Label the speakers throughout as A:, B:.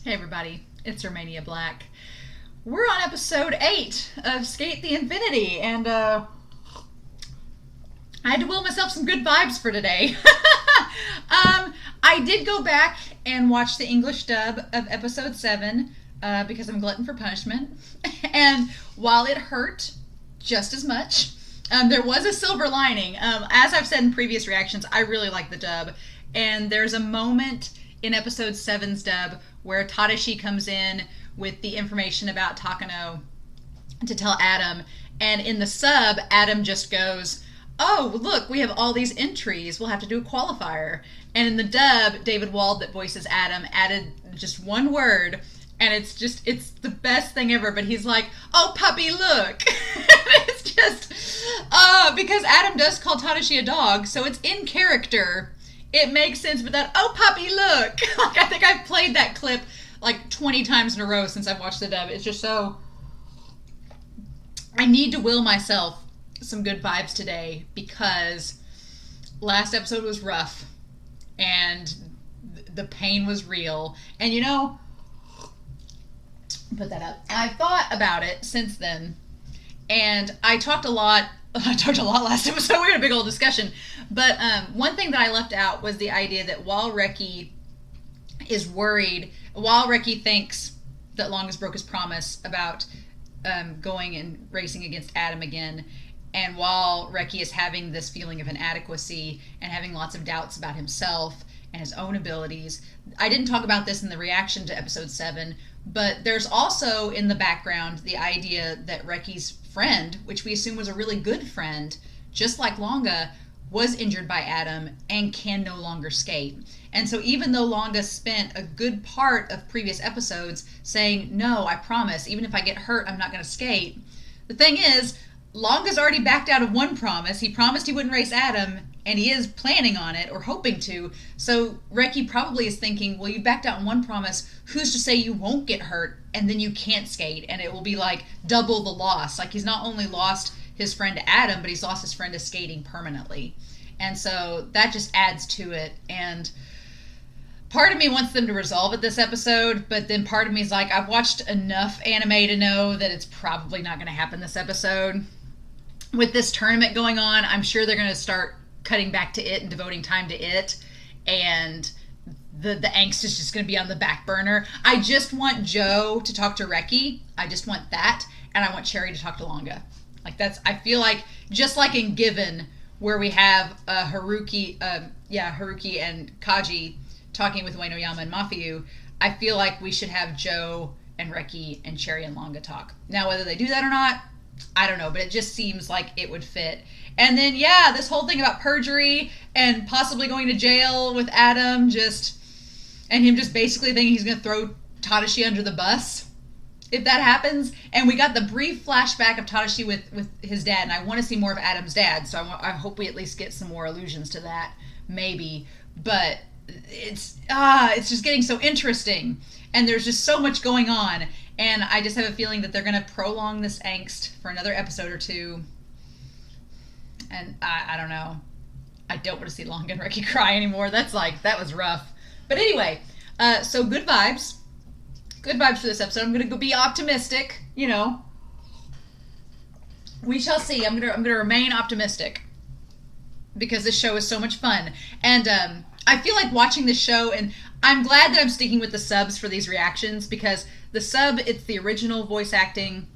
A: Hey everybody, it's Romania Black. We're on episode 8 of Skate the Infinity, and I had to will myself some good vibes for today. I did go back and watch the English dub of episode 7 because I'm glutton for punishment. And while it hurt just as much, there was a silver lining. As I've said in previous reactions, I really like the dub. And there's a moment in episode 7's dub where Tadashi comes in with the information about Takano to tell Adam. And in the sub, Adam just goes, "Oh, look, we have all these entries. We'll have to do a qualifier." And in the dub, David Wald, that voices Adam, added just one word. And it's the best thing ever. But he's like, "Oh, puppy, look." It's just, because Adam does call Tadashi a dog, so it's in character. It makes sense, but that, "Oh, puppy, look." Like, I think I've played that clip like 20 times in a row since I've watched the dub. It's just so... I need to will myself some good vibes today because last episode was rough and the pain was real. And you know, put that up. I've thought about it since then, and I talked a lot last episode. We had a big old discussion. But one thing that I left out was the idea that while Reki is worried, while Reki thinks that Langa's broke his promise about going and racing against Adam again, and while Reki is having this feeling of inadequacy and having lots of doubts about himself and his own abilities, I didn't talk about this in the reaction to episode 7, but there's also in the background the idea that Reki's friend, which we assume was a really good friend, just like Langa, was injured by Adam and can no longer skate. And so even though Langa spent a good part of previous episodes saying, "No, I promise, even if I get hurt, I'm not going to skate," the thing is, Langa's already backed out of one promise. He promised he wouldn't race Adam, and he is planning on it, or hoping to. So Reki probably is thinking, well, you backed out on one promise. Who's to say you won't get hurt, and then you can't skate, and it will be like double the loss. Like, he's not only lost his friend to Adam, but he's lost his friend to skating permanently. And so that just adds to it. And part of me wants them to resolve it this episode, but then part of me is like, I've watched enough anime to know that it's probably not going to happen this episode. With this tournament going on, I'm sure they're going to start cutting back to it and devoting time to it, and the angst is just going to be on the back burner. I just want Joe to talk to Reki. I just want that, and I want Cherry to talk to Langa. Like, that's, I feel like, just like in Given, where we have Haruki and Kaji talking with Uenoyama and Mafiu, I feel like we should have Joe and Reki and Cherry and Langa talk. Now, whether they do that or not, I don't know, but it just seems like it would fit. And then, yeah, this whole thing about perjury and possibly going to jail with Adam, and him just basically thinking he's going to throw Tadashi under the bus if that happens. And we got the brief flashback of Tadashi with his dad, and I want to see more of Adam's dad, so I hope we at least get some more allusions to that, maybe. But it's just getting so interesting, and there's just so much going on. And I just have a feeling that they're going to prolong this angst for another episode or two. And I don't know. I don't want to see Langa and Reki cry anymore. That was rough. But anyway, so good vibes. Good vibes for this episode. I'm going to be optimistic, you know. We shall see. I'm going to remain optimistic because this show is so much fun. And I feel like watching this show, and I'm glad that I'm sticking with the subs for these reactions, because the sub, it's the original voice acting,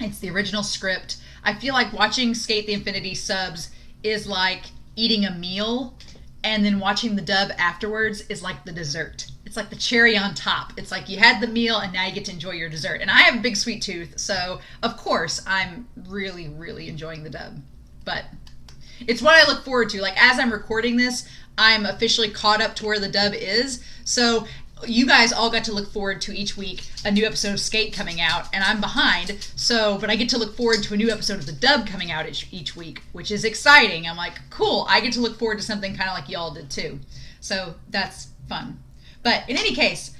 A: it's the original script. I feel like watching Skate the Infinity subs is like eating a meal, and then watching the dub afterwards is like the dessert. It's like the cherry on top. It's like you had the meal and now you get to enjoy your dessert. And I have a big sweet tooth, so of course I'm really, really enjoying the dub. But it's what I look forward to. Like, as I'm recording this, I'm officially caught up to where the dub is. So you guys all got to look forward to each week a new episode of Skate coming out, and I'm behind. But I get to look forward to a new episode of the dub coming out each week, which is exciting. I'm like, cool, I get to look forward to something kind of like y'all did too. So that's fun. But in any case,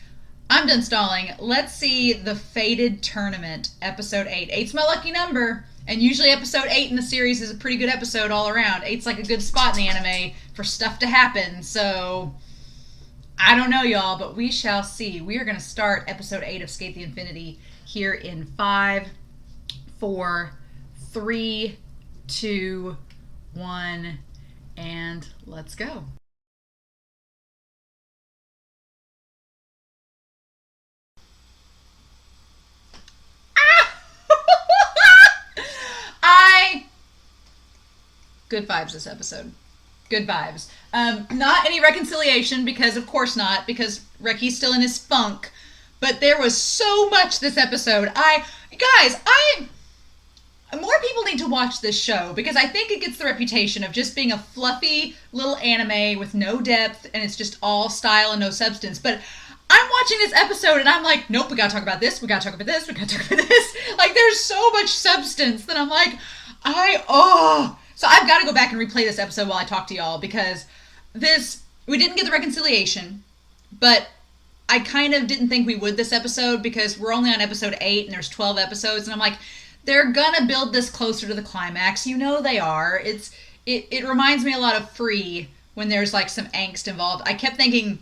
A: I'm done stalling. Let's see the Fated Tournament, episode 8. 8's my lucky number. And usually episode 8 in the series is a pretty good episode all around. 8's like a good spot in the anime for stuff to happen. So I don't know, y'all, but we shall see. We are going to start episode 8 of Skate the Infinity here in 5, 4, 3, 2, 1, and let's go. I good vibes this episode. Good vibes. Not any reconciliation because, of course, not because Reki's still in his funk. But there was so much this episode. More people need to watch this show because I think it gets the reputation of just being a fluffy little anime with no depth and it's just all style and no substance. But I'm watching this episode and I'm like, nope, we gotta talk about this, we gotta talk about this, we gotta talk about this. Like, there's so much substance that I'm like, So I've got to go back and replay this episode while I talk to y'all because we didn't get the reconciliation, but I kind of didn't think we would this episode because we're only on episode 8 and there's 12 episodes and I'm like, they're gonna build this closer to the climax. You know they are. It reminds me a lot of Free when there's like some angst involved. I kept thinking,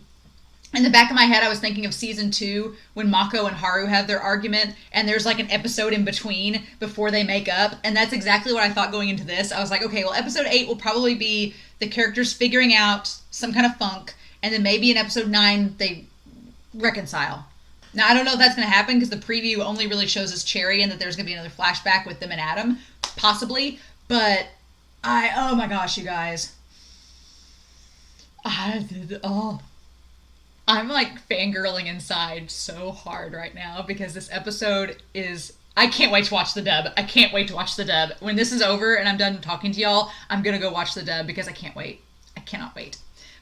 A: in the back of my head, I was thinking of season 2 when Mako and Haru have their argument and there's like an episode in between before they make up. And that's exactly what I thought going into this. I was like, okay, well, episode 8 will probably be the characters figuring out some kind of funk. And then maybe in episode 9, they reconcile. Now, I don't know if that's going to happen because the preview only really shows us Cherry and that there's going to be another flashback with them and Adam. Possibly. But oh my gosh, you guys. I'm like fangirling inside so hard right now because this episode I can't wait to watch the dub. I can't wait to watch the dub. When this is over and I'm done talking to y'all, I'm going to go watch the dub because I can't wait. I cannot wait.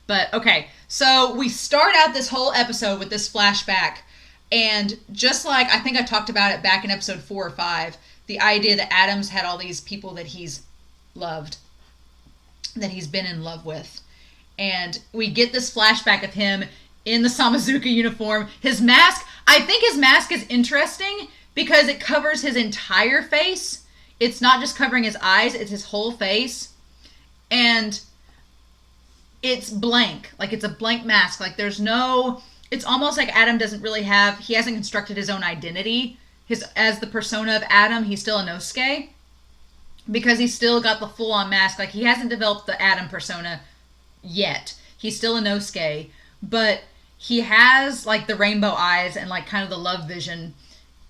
A: But okay, so we start out this whole episode with this flashback and just like I think I talked about it back in episode 4 or 5, the idea that Adam's had all these people that he's loved, that he's been in love with. And we get this flashback of him in the Samazuka uniform. His mask, I think his mask is interesting because it covers his entire face. It's not just covering his eyes, it's his whole face. And it's blank. Like, it's a blank mask. Like, it's almost like Adam he hasn't constructed his own identity. As the persona of Adam, he's still a Inosuke. Because he's still got the full-on mask. Like, he hasn't developed the Adam persona yet. He's still a Inosuke. But he has like the rainbow eyes and like kind of the love vision,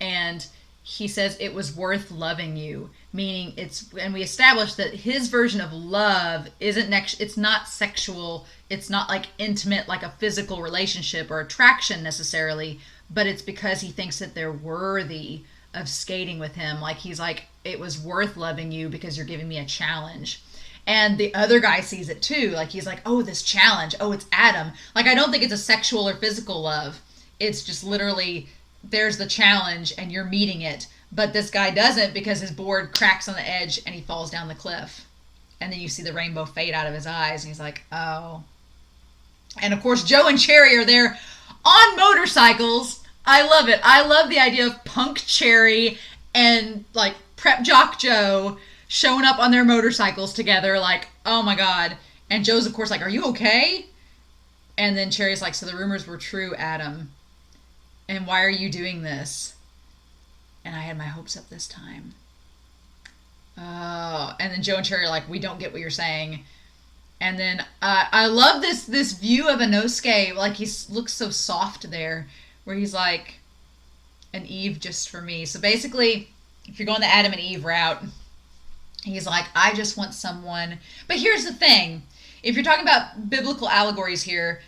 A: and he says it was worth loving you, meaning and we established that his version of love it's not sexual, it's not like intimate, like a physical relationship or attraction necessarily, but it's because he thinks that they're worthy of skating with him. Like, he's like, it was worth loving you because you're giving me a challenge. And the other guy sees it too. Like, he's like, oh, this challenge. Oh, it's Adam. Like, I don't think it's a sexual or physical love. It's just literally, there's the challenge and you're meeting it. But this guy doesn't because his board cracks on the edge and he falls down the cliff. And then you see the rainbow fade out of his eyes. And he's like, oh. And of course, Joe and Cherry are there on motorcycles. I love it. I love the idea of Punk Cherry and like Prep Jock Joe showing up on their motorcycles together, like, oh my god. And Joe's, of course, like, are you okay? And then Cherry's like, so the rumors were true, Adam. And why are you doing this? And I had my hopes up this time. Oh. And then Joe and Cherry are like, we don't get what you're saying. And then I love this view of Inosuke. Like, he looks so soft there, where he's like, an Eve just for me. So basically, if you're going the Adam and Eve route, he's like, I just want someone. But here's the thing. If you're talking about biblical allegories here,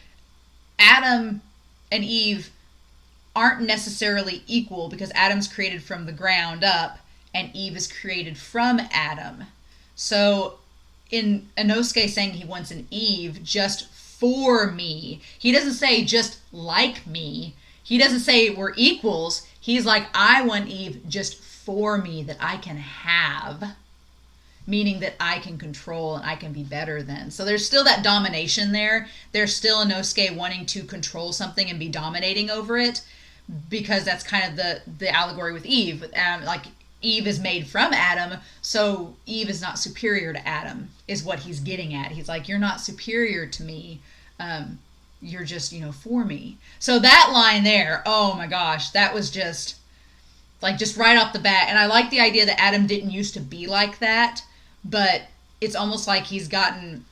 A: Adam and Eve aren't necessarily equal because Adam's created from the ground up and Eve is created from Adam. So in Inosuke saying he wants an Eve just for me, he doesn't say just like me. He doesn't say we're equals. He's like, I want Eve just for me that I can have. Meaning that I can control and I can be better than. So there's still that domination there. There's still Inosuke wanting to control something and be dominating over it, because that's kind of the allegory with Eve. Like, Eve is made from Adam, so Eve is not superior to Adam, is what he's getting at. He's like, you're not superior to me. you're just, for me. So that line there, oh my gosh, that was just just right off the bat. And I like the idea that Adam didn't used to be like that, but it's almost like he didn't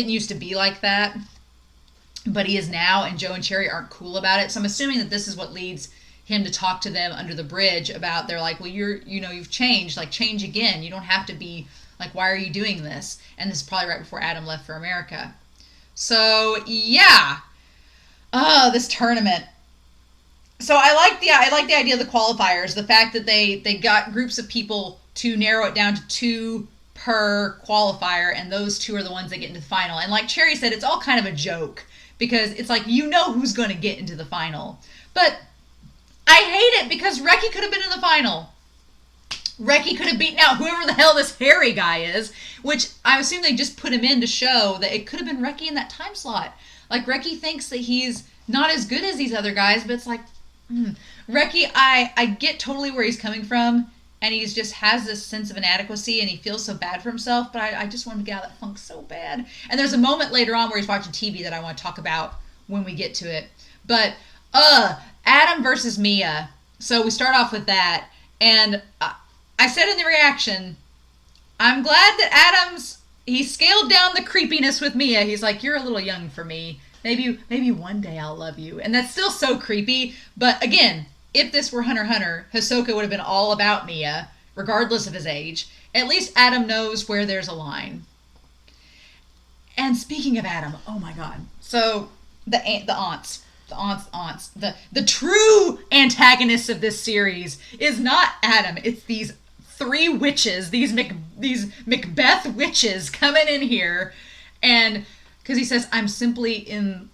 A: used to be like that, but he is now, and Joe and Cherry aren't cool about it. So I'm assuming that this is what leads him to talk to them under the bridge about, they're like, well, you've changed, change again. You don't have to be, why are you doing this? And this is probably right before Adam left for America. So, yeah. Oh, this tournament. So I like the idea of the qualifiers, the fact that they got groups of people to narrow it down to 2 per qualifier, and those 2 are the ones that get into the final. And like Cherry said, it's all kind of a joke, because it's who's going to get into the final. But I hate it, because Reki could have been in the final. Reki could have beaten out whoever the hell this hairy guy is, which I assume they just put him in to show that it could have been Reki in that time slot. Reki thinks that he's not as good as these other guys, but it's Reki, I get totally where he's coming from, and he just has this sense of inadequacy, and he feels so bad for himself, but I just want him to get out of that funk so bad. And there's a moment later on where he's watching TV that I want to talk about when we get to it. But, Adam versus Mia. So we start off with that, and I said in the reaction, I'm glad that he scaled down the creepiness with Mia. He's like, you're a little young for me. Maybe one day I'll love you. And that's still so creepy. But again, if this were Hunter x Hunter, Hisoka would have been all about Mia, regardless of his age. At least Adam knows where there's a line. And speaking of Adam, oh my god. So, the aunts. The true antagonists of this series is not Adam. It's these 3 witches, these Macbeth witches coming in here. And because he says, I'm simply in,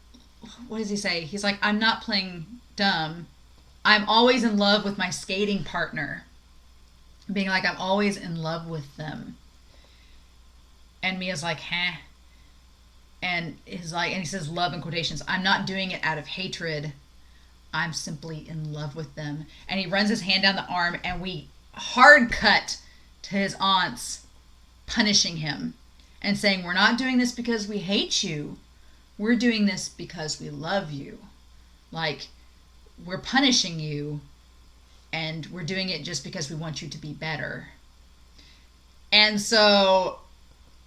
A: what does he say? He's like, I'm not playing dumb. I'm always in love with my skating partner. Being like, I'm always in love with them. And Mia's like, huh? And he says love in quotations. I'm not doing it out of hatred. I'm simply in love with them. And he runs his hand down the arm, and we hard cut to his aunts punishing him and saying, we're not doing this because we hate you. We're doing this because we love you. We're punishing you, and we're doing it just because we want you to be better. And so,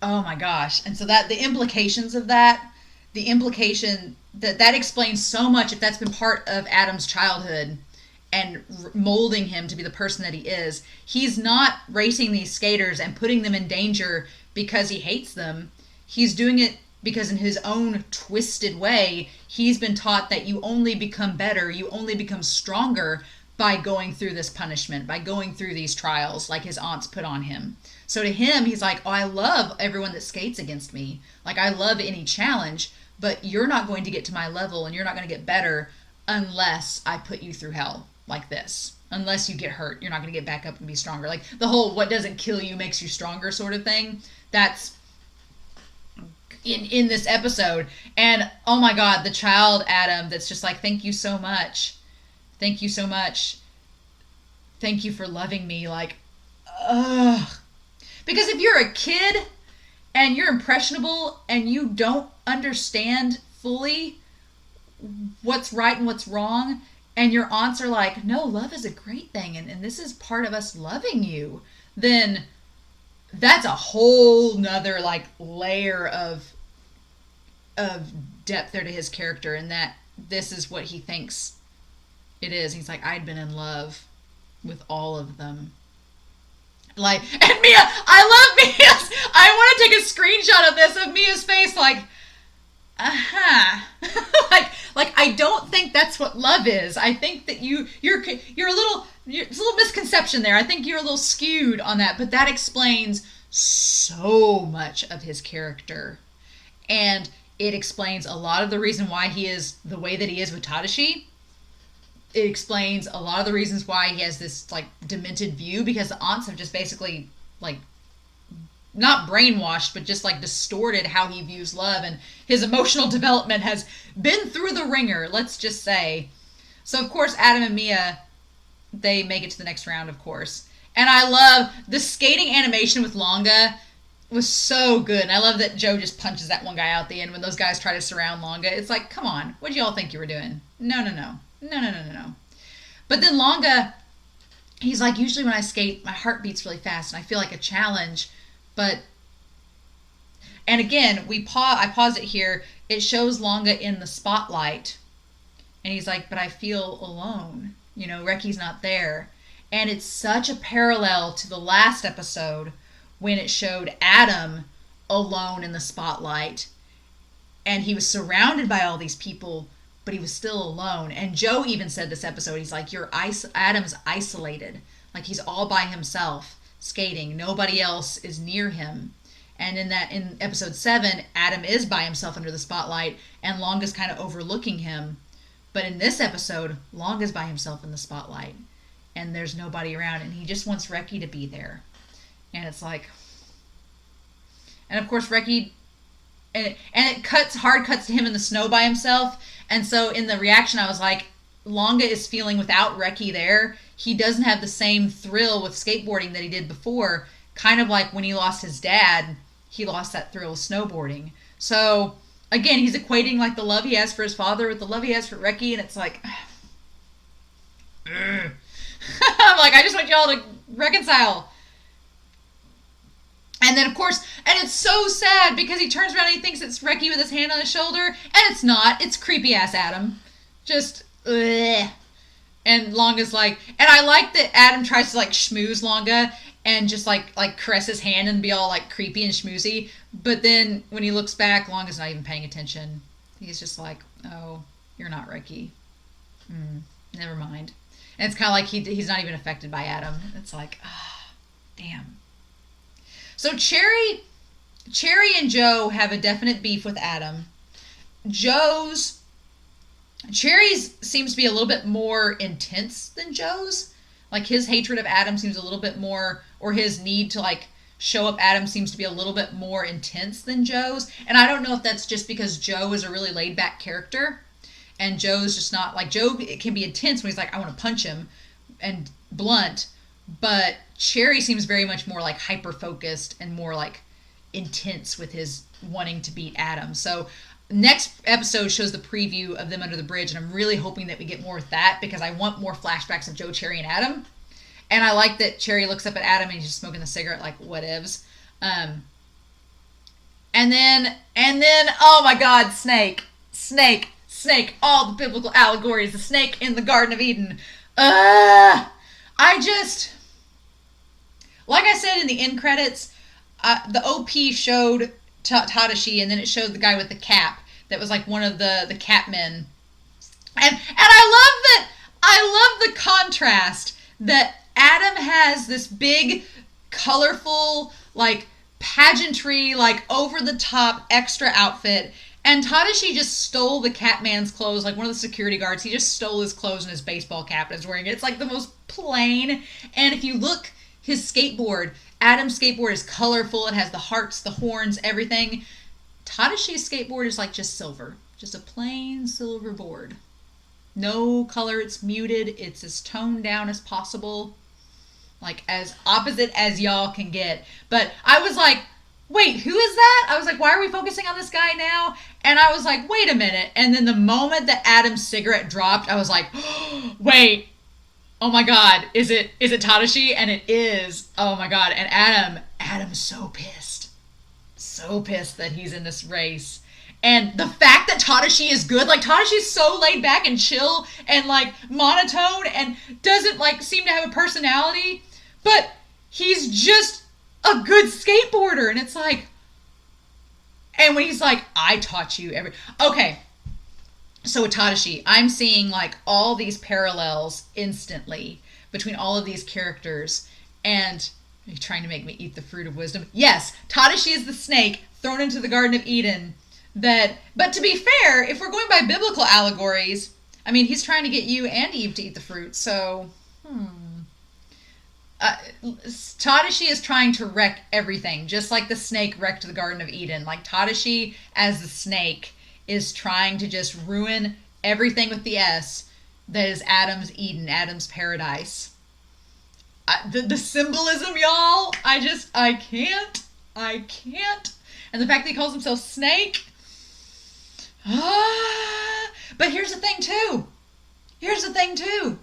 A: oh my gosh. And so that the implications of that, the implication that explains so much, if that's been part of Adam's childhood and molding him to be the person that he is. He's not racing these skaters and putting them in danger because he hates them. He's doing it because in his own twisted way, he's been taught that you only become better, you only become stronger by going through this punishment, by going through these trials like his aunts put on him. So to him, he's like, oh, I love everyone that skates against me. I love any challenge, but you're not going to get to my level and you're not going to get better unless I put you through hell like this. Unless you get hurt, you're not going to get back up and be stronger. The whole what doesn't kill you makes you stronger sort of thing. That's in this episode. And oh my god, the child Adam that's just like, thank you so much. Thank you so much. Thank you for loving me. Ugh. Because if you're a kid and you're impressionable and you don't understand fully what's right and what's wrong, and your aunts are like, no, love is a great thing, and this is part of us loving you, then that's a whole nother layer of depth there to his character, and that this is what he thinks it is. He's like, I'd been in love with all of them. And Mia, I love Mia's, I want to take a screenshot of this, of Mia's face, I don't think that's what love is. I think that you're a little, it's a little misconception there. I think you're a little skewed on that, but that explains so much of his character. And it explains a lot of the reason why he is the way that he is with Tadashi. It explains a lot of the reasons why he has this demented view, because the aunts have just basically not brainwashed, but just distorted how he views love, and his emotional development has been through the ringer, let's just say. So of course Adam and Mia, they make it to the next round, of course. And I love the skating animation with Langa. was so good. And I love that Joe just punches that one guy out at the end when those guys try to surround Langa. It's like, come on, what do y'all think you were doing? No, no, no. No, no, no, no, no. But then Langa, he's like, usually when I skate, my heart beats really fast and I feel like a challenge. But, and again, I paused it here. It shows Langa in the spotlight. And he's like, but I feel alone. Reki's not there. And it's such a parallel to the last episode when it showed Adam alone in the spotlight. And he was surrounded by all these people, but he was still alone. And Joe even said this episode, he's like, Adam's isolated. Like he's all by himself skating. Nobody else is near him. And in episode 7, Adam is by himself under the spotlight and Langa's kind of overlooking him. But in this episode, Langa's by himself in the spotlight and there's nobody around and he just wants Reki to be there. And it's like, and of course Reki, and it hard cuts to him in the snow by himself. And so in the reaction, I was like, Langa is feeling without Reki there, he doesn't have the same thrill with skateboarding that he did before. Kind of like when he lost his dad, he lost that thrill of snowboarding. So again, he's equating like the love he has for his father with the love he has for Reki, and it's like, I'm like, I just want y'all to reconcile. And then, of course, and it's so sad because he turns around and he thinks it's Reki with his hand on his shoulder, and it's not. It's creepy-ass Adam. Just, ugh. And Langa's like, and I like that Adam tries to, like, schmooze Langa and just, like caress his hand and be all, like, creepy and schmoozy. But then when he looks back, Langa's not even paying attention. He's just like, oh, you're not Reki. Never mind. And it's kind of like he's not even affected by Adam. It's like, damn. So Cherry and Joe have a definite beef with Adam. Cherry's seems to be a little bit more intense than Joe's. Like his hatred of Adam seems a little bit more, or his need to like show up Adam seems to be a little bit more intense than Joe's. And I don't know if that's just because Joe is a really laid back character and Joe's just not like Joe. It can be intense when he's like, I want to punch him and blunt. But Cherry seems very much more like hyper-focused and more like intense with his wanting to beat Adam. So next episode shows the preview of them under the bridge, and I'm really hoping that we get more with that because I want more flashbacks of Joe, Cherry, and Adam. And I like that Cherry looks up at Adam and he's just smoking the cigarette like whatevs. And then, oh my God, snake, all the biblical allegories, the snake in the Garden of Eden. Like I said in the end credits, the OP showed Tadashi, and then it showed the guy with the cap that was like one of the cap men. And I love the contrast that Adam has this big, colorful, like pageantry, like over the top extra outfit, and Tadashi just stole the cap man's clothes, like one of the security guards. He just stole his clothes and his baseball cap and is wearing it. It's like the most plain. And if you look, his skateboard, Adam's skateboard is colorful. It has the hearts, the horns, everything. Tadashi's skateboard is like just silver. Just a plain silver board. No color, it's muted. It's as toned down as possible. Like as opposite as y'all can get. But I was like, wait, who is that? I was like, why are we focusing on this guy now? And I was like, wait a minute. And then the moment that Adam's cigarette dropped, I was like, oh, wait. Oh my God, is it Tadashi? And it is. Oh my God. And Adam's so pissed. So pissed that he's in this race. And the fact that Tadashi is good, like Tadashi's so laid back and chill and like monotone and doesn't like seem to have a personality, but he's just a good skateboarder. And it's like, and when he's like, I taught you okay. So with Tadashi, I'm seeing like all these parallels instantly between all of these characters. And are you trying to make me eat the fruit of wisdom? Yes, Tadashi is the snake thrown into the Garden of Eden. But to be fair, if we're going by biblical allegories, I mean, he's trying to get you and Eve to eat the fruit. So, Tadashi is trying to wreck everything, just like the snake wrecked the Garden of Eden. Like Tadashi, as the snake, is trying to just ruin everything with the S that is Adam's Eden, Adam's paradise. The symbolism, y'all, I can't. I can't. And the fact that he calls himself Snake. But here's the thing too.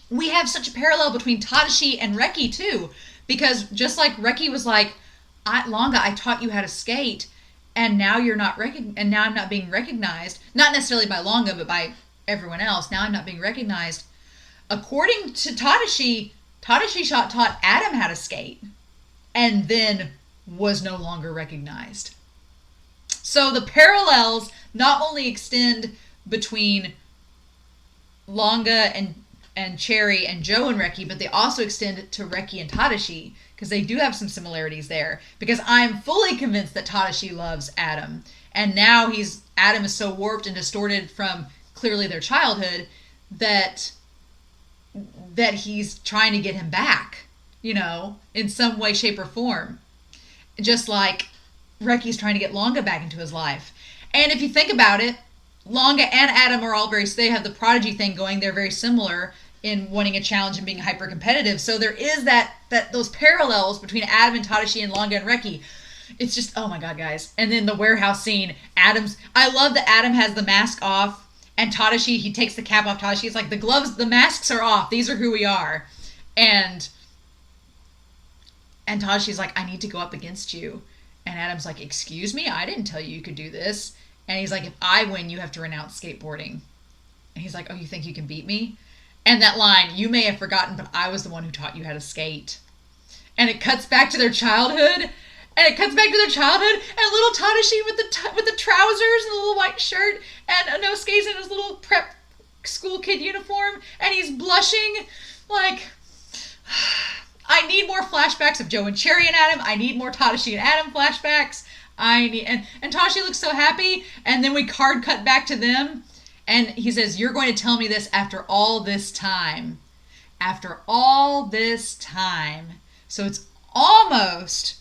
A: We have such a parallel between Tadashi and Reki too. Because just like Reki was like, Langa, I taught you how to skate, and now you're not and now I'm not being recognized. Not necessarily by Langa, but by everyone else. Now I'm not being recognized. According to Tadashi taught Adam how to skate, and then was no longer recognized. So the parallels not only extend between Langa and Cherry and Joe and Reki, but they also extend to Reki and Tadashi, because they do have some similarities there. Because I'm fully convinced that Tadashi loves Adam, and now Adam is so warped and distorted from clearly their childhood that he's trying to get him back, in some way, shape, or form. Just like Reki's trying to get Langa back into his life. And if you think about it, Langa and Adam are they have the prodigy thing going. They're very similar in wanting a challenge and being hyper competitive. So there is those parallels between Adam and Tadashi and Langa and Reki. It's just, oh my God, guys. And then the warehouse scene, I love that Adam has the mask off, and Tadashi, he takes the cap off Tadashi. It's like, the gloves, the masks are off. These are who we are. And Tadashi's like, I need to go up against you. And Adam's like, excuse me? I didn't tell you could do this. And he's like, if I win, you have to renounce skateboarding. And he's like, oh, you think you can beat me? And that line, you may have forgotten, but I was the one who taught you how to skate. And it cuts back to their childhood. And little Tadashi with the trousers and the little white shirt and no skates in his little prep school kid uniform. And he's blushing like... I need more flashbacks of Joe and Cherry and Adam. I need more Tadashi and Adam flashbacks. And Tadashi looks so happy. And then we card cut back to them. And he says, you're going to tell me this after all this time. After all this time. So it's almost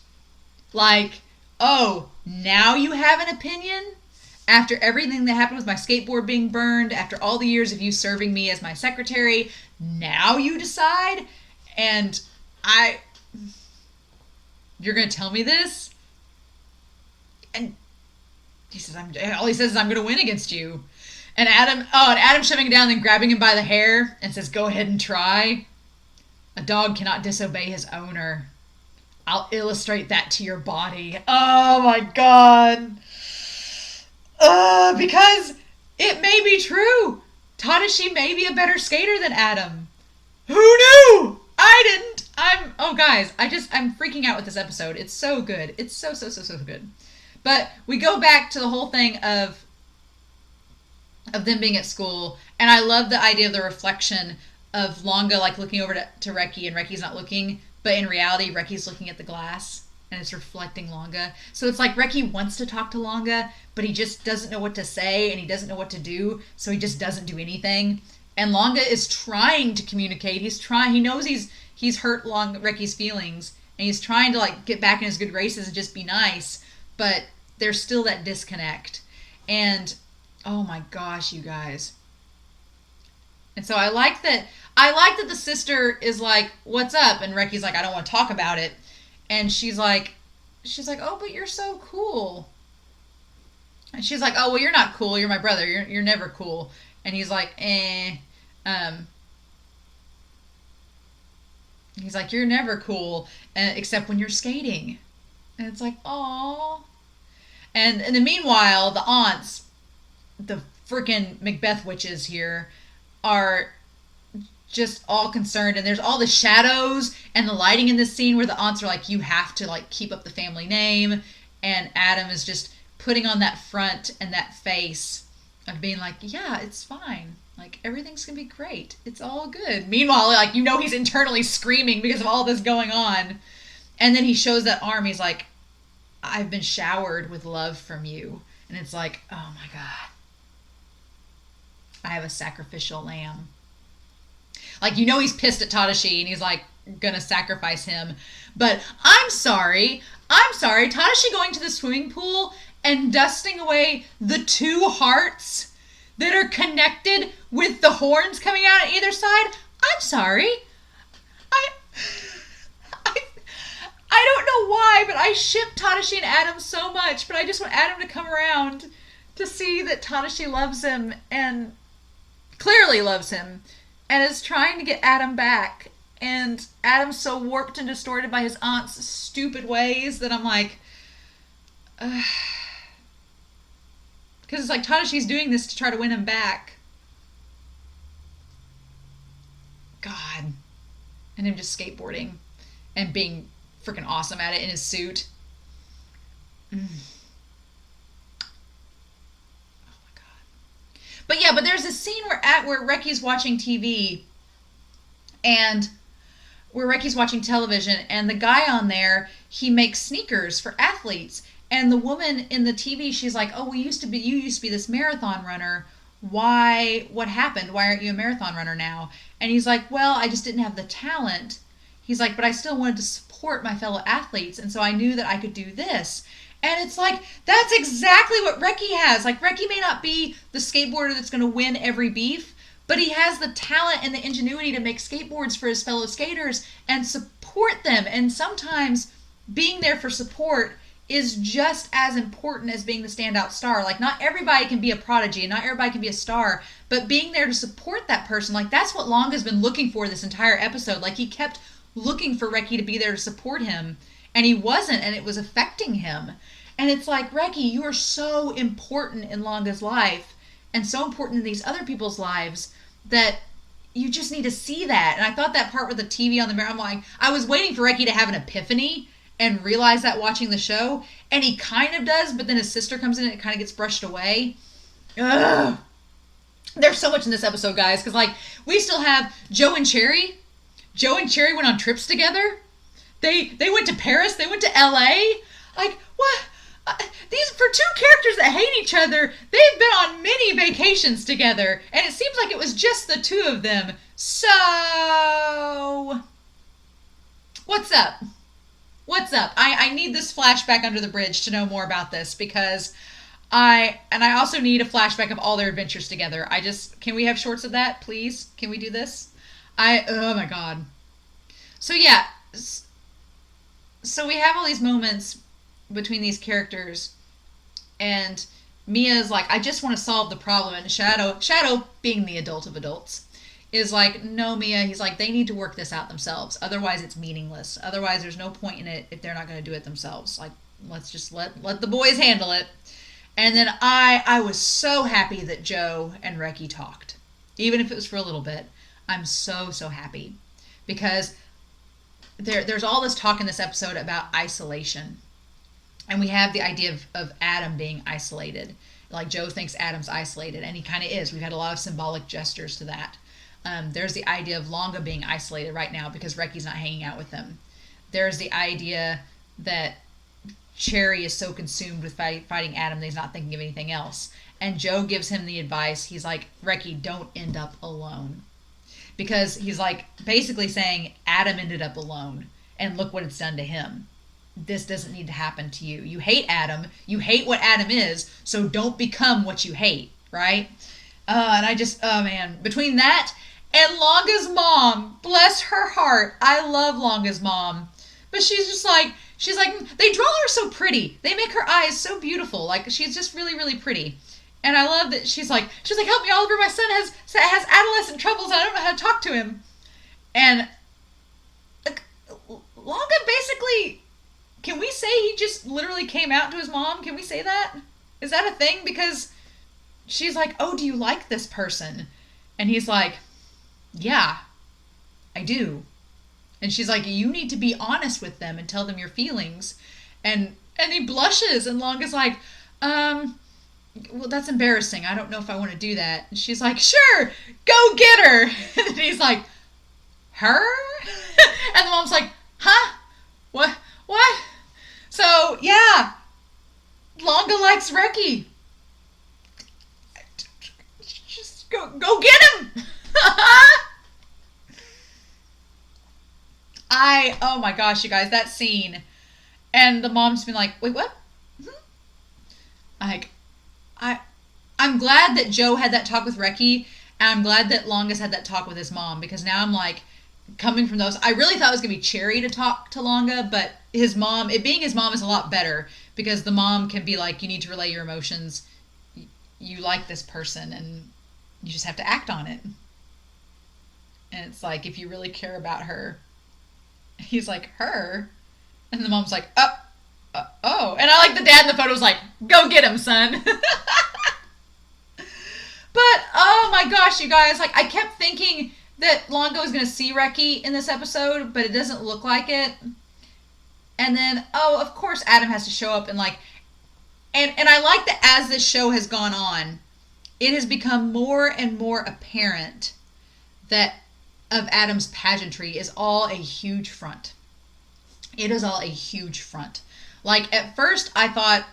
A: like, oh, now you have an opinion? After everything that happened with my skateboard being burned, after all the years of you serving me as my secretary, now you decide? And you're going to tell me this? And he says, all he says is, I'm going to win against you. And Adam shoving it down and grabbing him by the hair and says, go ahead and try. A dog cannot disobey his owner. I'll illustrate that to your body. Oh my God. Because it may be true. Tadashi may be a better skater than Adam. Who knew? I didn't. I'm freaking out with this episode. It's so good. It's so good. But we go back to the whole thing of them being at school, and I love the idea of the reflection of Langa like looking over to Reki, and Reki's not looking, but in reality Reki's looking at the glass and it's reflecting Langa. So it's like Reki wants to talk to Langa, but he just doesn't know what to say and he doesn't know what to do, so he just doesn't do anything. And Langa is trying to communicate. He knows he's hurt Reki's feelings, and he's trying to like get back in his good graces and just be nice, but there's still that disconnect. And oh my gosh, you guys. And so I like that the sister is like, what's up? And Reki's like, I don't want to talk about it. And she's like, oh, but you're so cool. And she's like, oh, well, you're not cool. You're my brother. You're never cool. And he's like, he's like, you're never cool, except when you're skating. And it's like, aw. And then meanwhile, the aunts, the freaking Macbeth witches here, are just all concerned, and there's all the shadows and the lighting in this scene where the aunts are like, you have to like keep up the family name, and Adam is just putting on that front and that face of being like, yeah, it's fine, like everything's gonna be great, it's all good. Meanwhile, like, he's internally screaming because of all this going on. And then he shows that arm. He's like, I've been showered with love from you. And it's like, oh my God, I have a sacrificial lamb. Like, he's pissed at Tadashi and he's like gonna sacrifice him. But I'm sorry, Tadashi going to the swimming pool and dusting away the 2 hearts that are connected with the horns coming out on either side. I'm sorry. I don't know why, but I ship Tadashi and Adam so much, but I just want Adam to come around to see that Tadashi loves him and clearly loves him and is trying to get Adam back. And Adam's so warped and distorted by his aunt's stupid ways that I'm like, because it's like Tadashi's doing this to try to win him back. God. And him just skateboarding and being freaking awesome at it in his suit. Oh my God. But yeah, but there's this scene where Reki's watching TV and where Reki's watching television, and the guy on there, he makes sneakers for athletes. And the woman in the TV, she's like, oh, you used to be this marathon runner. Why? What happened? Why aren't you a marathon runner now? And he's like, well, I just didn't have the talent. He's like, but I still wanted to support my fellow athletes, and so I knew that I could do this. And it's like, that's exactly what Reki has. Like, Reki may not be the skateboarder that's going to win every beef, but he has the talent and the ingenuity to make skateboards for his fellow skaters and support them. And sometimes being there for support is just as important as being the standout star. Like, not everybody can be a prodigy and not everybody can be a star, but being there to support that person, like, that's what Langa's been looking for this entire episode. Like, he kept looking for Reki to be there to support him, and he wasn't, and it was affecting him. And it's like, Reki, you are so important in Langa's life and so important in these other people's lives that you just need to see that. And I thought that part with the TV on the mirror, I'm like, I was waiting for Reki to have an epiphany and realize that watching the show, and he kind of does, but then his sister comes in and it kind of gets brushed away. Ugh. There's so much in this episode, guys, because, like, we still have Joe and Cherry. Joe and Cherry went on trips together. They went to Paris. They went to LA. Like, what? These, for two characters that hate each other, they've been on many vacations together, and it seems like it was just the two of them. So, what's up? What's up? I need this flashback under the bridge to know more about this, because I also need a flashback of all their adventures together. Can we have shorts of that, please? Can we do this? Oh my God. So yeah, so we have all these moments between these characters, and Mia's like, I just want to solve the problem, and Shadow, being the adult of adults, is like, no, Mia, he's like, they need to work this out themselves, otherwise it's meaningless, otherwise there's no point in it if they're not going to do it themselves. Like, let's just let the boys handle it. And then I was so happy that Joe and Reki talked, even if it was for a little bit. I'm so happy, because there's all this talk in this episode about isolation. And we have the idea of Adam being isolated. Like, Joe thinks Adam's isolated, and he kind of is. We've had a lot of symbolic gestures to that. There's the idea of Langa being isolated right now because Reki's not hanging out with him. There's the idea that Cherry is so consumed with fighting Adam that he's not thinking of anything else. And Joe gives him the advice. He's like, Reki, don't end up alone. Because he's like basically saying, Adam ended up alone, and look what it's done to him. This doesn't need to happen to you. You hate Adam. You hate what Adam is, so don't become what you hate, right? And I just, oh man, between that and Langa's mom, bless her heart, I love Langa's mom. But she's like, they draw her so pretty. They make her eyes so beautiful. Like, she's just really, really pretty. And I love that she's like, help me, Oliver, my son has adolescent troubles, and I don't know how to talk to him. And Langa basically, can we say he just literally came out to his mom? Can we say that? Is that a thing? Because she's like, oh, do you like this person? And he's like, yeah, I do. And she's like, you need to be honest with them and tell them your feelings. And he blushes, and Langa's like, well, that's embarrassing. I don't know if I want to do that. And she's like, sure, go get her. And he's like, her? And the mom's like, huh? What? So, yeah, Langa likes Reki. Just go get him. Oh my gosh, you guys, that scene. And the mom's been like, wait, what? Like, I'm glad that Joe had that talk with Reki, and I'm glad that Langa's had that talk with his mom, because now I'm like, coming from those, I really thought it was going to be Cherry to talk to Langa, but his mom, it being his mom is a lot better because the mom can be like, you need to relay your emotions. You like this person and you just have to act on it. And it's like, if you really care about her, he's like, her? And the mom's like, oh. And I like the dad in the photo was like, go get him, son. But, oh my gosh, you guys, like, I kept thinking that Langa was going to see Reki in this episode, but it doesn't look like it. And then, of course, Adam has to show up and, like, and I like that as this show has gone on, it has become more and more apparent that of Adam's pageantry is all a huge front. It is all a huge front. Like, at first, I thought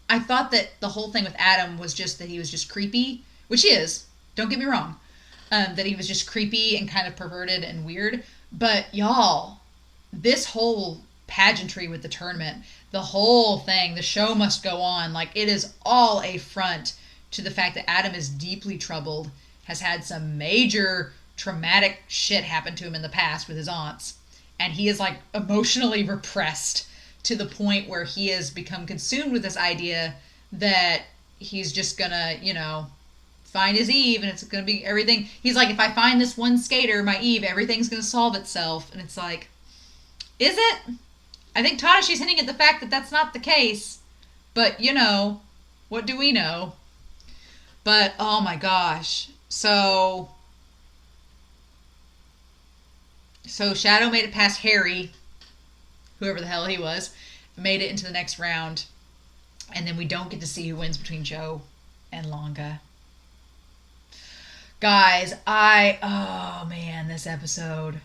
A: that the whole thing with Adam was just that he was just creepy, which he is. Don't get me wrong. That he was just creepy and kind of perverted and weird. But y'all, this whole pageantry with the tournament, the whole thing, the show must go on. Like, it is all a front to the fact that Adam is deeply troubled, has had some major traumatic shit happen to him in the past with his aunts. And he is, like, emotionally repressed to the point where he has become consumed with this idea that he's just gonna, find his Eve and it's gonna be everything. He's like, if I find this one skater, my Eve, everything's gonna solve itself. And it's like, is it? I think Tadashi's hinting at the fact that that's not the case. But, what do we know? But, oh my gosh. So Shadow made it past Harry, whoever the hell he was, made it into the next round. And then we don't get to see who wins between Joe and Langa. Guys, oh man, this episode,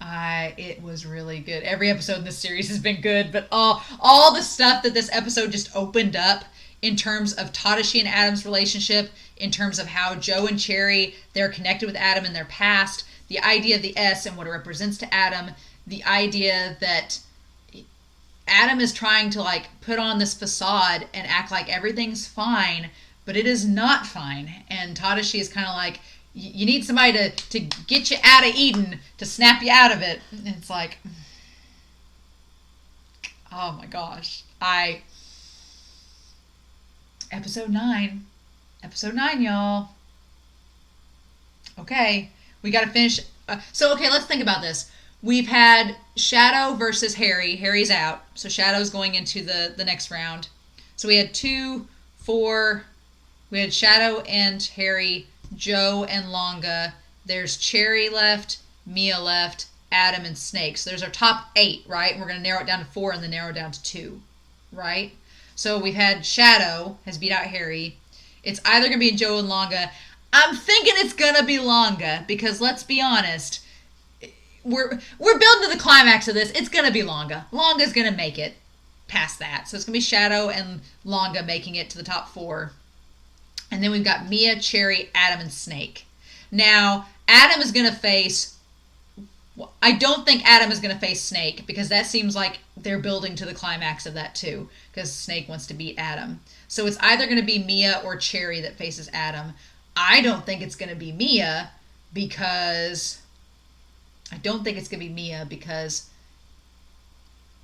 A: it was really good. Every episode in this series has been good, but all the stuff that this episode just opened up in terms of Tadashi and Adam's relationship, in terms of how Joe and Cherry, they're connected with Adam in their past, the idea of the S and what it represents to Adam, the idea that Adam is trying to, like, put on this facade and act like everything's fine, but it is not fine. And Tadashi is kind of like, you need somebody to get you out of Eden, to snap you out of it. And it's like, oh my gosh. Episode 9, y'all. Okay, we got to finish. Okay, let's think about this. We've had Shadow versus Harry. Harry's out, so Shadow's going into the next round. So we had 2, 4. We had Shadow and Harry, Joe and Langa. There's Cherry left, Mia left, Adam and Snake. So there's our top 8, right? And we're going to narrow it down to 4 and then narrow it down to 2, right? So we've had Shadow has beat out Harry. It's either going to be Joe and Langa. I'm thinking it's going to be Langa because let's be honest, we're building to the climax of this. It's going to be Langa. Langa's going to make it past that. So it's going to be Shadow and Langa making it to the top 4. And then we've got Mia, Cherry, Adam, and Snake. Now, Adam is going to face... I don't think Adam is going to face Snake because that seems like they're building to the climax of that too because Snake wants to beat Adam. So it's either going to be Mia or Cherry that faces Adam. I don't think it's going to be Mia because...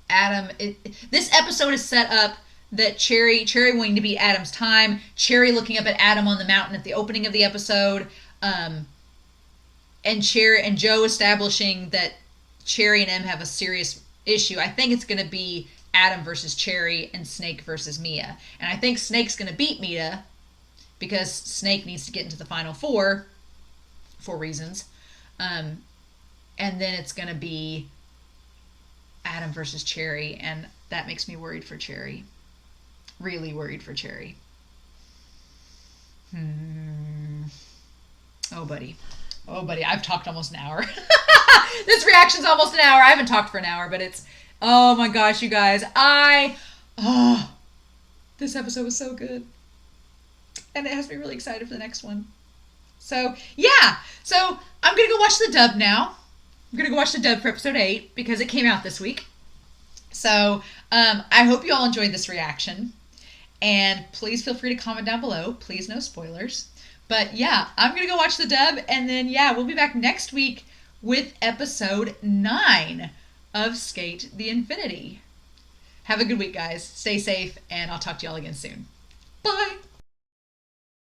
A: Adam... this episode is set up that Cherry wanting to beat Adam's time, Cherry looking up at Adam on the mountain at the opening of the episode, and Cherry and Joe establishing that Cherry and M have a serious issue. I think it's going to be Adam versus Cherry and Snake versus Mia. And I think Snake's going to beat Mia because Snake needs to get into the final 4 for reasons. And then it's going to be Adam versus Cherry, and that makes me worried for Cherry. Really worried for Cherry. Oh, buddy. I've talked almost an hour. This reaction's almost an hour. I haven't talked for an hour, but it's... Oh, my gosh, you guys. This episode was so good. And it has me really excited for the next one. So, yeah. So, I'm going to go watch the dub now. I'm going to go watch the dub for episode 8 because it came out this week. So, I hope you all enjoyed this reaction. And please feel free to comment down below. Please, no spoilers. But yeah, I'm going to go watch the dub. And then, yeah, we'll be back next week with episode 9 of Skate the Infinity. Have a good week, guys. Stay safe, and I'll talk to y'all again soon. Bye.